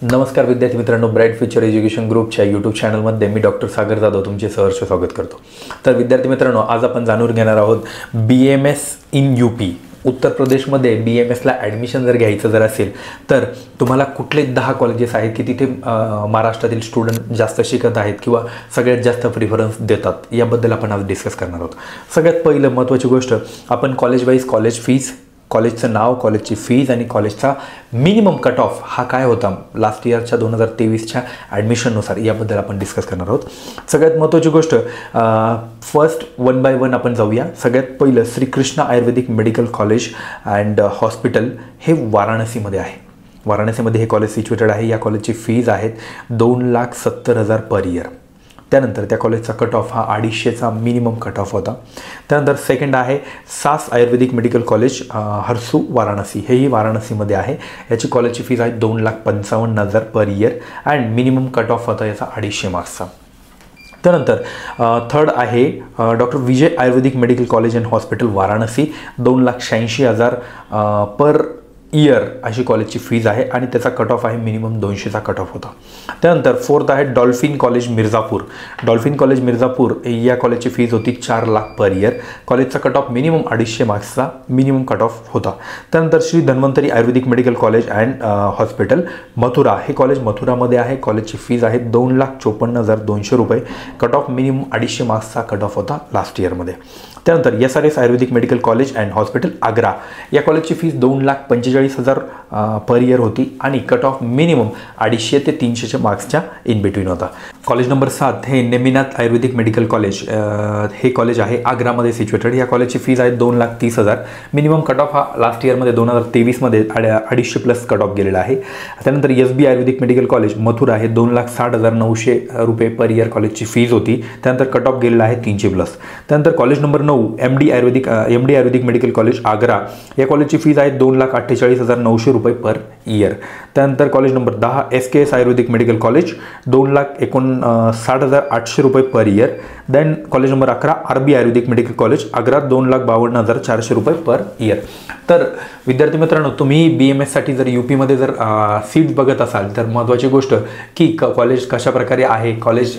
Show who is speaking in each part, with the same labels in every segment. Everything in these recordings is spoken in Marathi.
Speaker 1: नमस्कार विद्यार्थी मित्रांनो, ब्राईट फ्युचर एज्युकेशन ग्रुपच्या यूट्यूब चॅनलमध्ये मी डॉक्टर सागर जाधव तुमचे सहर्ष स्वागत करतो। तर विद्यार्थी मित्रांनो, आज आपण जाणून घेणार आहोत BMS इन UP। उत्तर प्रदेशमध्ये BMSला ॲडमिशन जर घ्यायचं जर असेल तर तुम्हाला कुठले 10 कॉलेजेस आहेत की तिथे महाराष्ट्रातील स्टुडंट जास्त शिकत आहेत किंवा सगळ्यात जास्त प्रिफरन्स देतात, याबद्दल आपण आज डिस्कस करणार आहोत। सगळ्यात पहिलं महत्त्वाची गोष्ट, आपण कॉलेज वाईज कॉलेज फीज, कॉलेजचं नाव, कॉलेजची फीज आणि कॉलेजचा मिनिमम कट ऑफ हा काय होता लास्ट इयरच्या 2023च्या ॲडमिशननुसार, याबद्दल आपण डिस्कस करणार आहोत। सगळ्यात महत्त्वाची गोष्ट, फर्स्ट वन बाय वन आपण जाऊया। सगळ्यात पहिलं श्रीकृष्ण आयुर्वेदिक मेडिकल कॉलेज अँड हॉस्पिटल हे वाराणसीमध्ये आहे। वाराणसीमध्ये हे कॉलेज सिच्युएटेड आहे। या कॉलेजची फीज आहेत 2,70,000 पर इयर। त्यानंतर त्या कॉलेजचा कट ऑफ हा 250चा मिनिमम कट ऑफ होता। त्यानंतर सेकंड आहे सास आयुर्वेदिक मेडिकल कॉलेज हरसू वाराणसी, हेही वाराणसीमध्ये आहे। याची कॉलेजची फीज आहे 2,55,000 per year and minimum cut off होता याचा 250 मार्क्सचा। त्यानंतर थर्ड आहे doctor Vijay Ayurvedic medical college and hospital Varanasi, 2,86,000 per year अशी कॉलेजची फीज आहे आणि त्याचा कट ऑफ आहे मिनिमम 200चा कट ऑफ होता। त्यानंतर फोर्थ आहे dolphin college Mirzapur. Dolphin college Mirzapur या कॉलेजची फीज होती 4 लाख पर इयर। कॉलेजचा कट ऑफ मिनिमम 250 मार्क्सचा मिनिमम कट ऑफ होता। त्यानंतर Shri Dhanvantari ayurvedic medical college and hospital Mathura, हे कॉलेज मथुरामध्ये आहे। कॉलेजची फीज आहे 2,54,200 रुपये। कट ऑफ मिनिमम 250 मार्क्सचा कट ऑफ होता लास्ट इयरमध्ये। त्यानंतर SRS ayurvedic medical college and hospital Agra, या कॉलेजची फीज 2,45,000 पर इयर होती आणि कट ऑफ मिनिमम 250 ते 300च्या मार्क्सच्या इन बिटवीन होता। कॉलेज नंबर 7 हे नेमिनाथ आयुर्वेदिक मेडिकल कॉलेज, हे कॉलेज आहे आग्रामध्ये सिच्युएटेड। या कॉलेजची फीज आहे 2,30,000। मिनिमम कट ऑफ हा लास्ट इयरमध्ये 2023मध्ये 250 प्लस कट ऑफ गेलेला आहे। त्यानंतर SB आयुर्वेदिक मेडिकल कॉलेज मथुरा हे 2,60,900 रुपये पर इयर कॉलेजची फीज होती। त्यानंतर कट ऑफ गेलेला आहे 300 प्लस। त्यानंतर college number 9 MD Ayurvedic medical college Agra, या कॉलेजची फीज आहे 2,48,900 रुपये पर इयर। त्यानंतर college number 10 SKS Ayurvedic medical college, 2,59,800 रुपये per year. Then college number 11 RB Ayurvedic medical college Agra, 2,52,400 रुपये पर इयर। तर विद्यार्थी मित्रांनो, तुम्ही BMSसाठी जर UPमध्ये जर सीट्स बघत असाल तर महत्त्वाची गोष्ट की कॉलेज कशा प्रकारे आहे, कॉलेज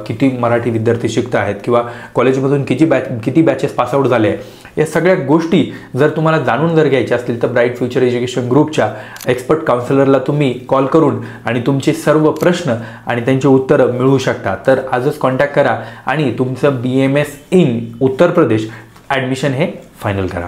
Speaker 1: किती मराठी विद्यार्थी शिकत आहेत किंवा कॉलेजमधून किती बॅचेस पासआउट झाले आहे, या सगळ्या गोष्टी जर तुम्हाला जाणून जर घ्यायच्या असतील तर ब्राईट फ्युचर एज्युकेशन ग्रुपच्या एक्सपर्ट काउन्सिलरला तुम्ही कॉल करून आणि तुमचे सर्व प्रश्न आणि त्यांची उत्तरं मिळवू शकता। तर आजच कॉन्टॅक्ट करा आणि तुमचं BMS in Uttar Pradesh admission हे फायनल करा।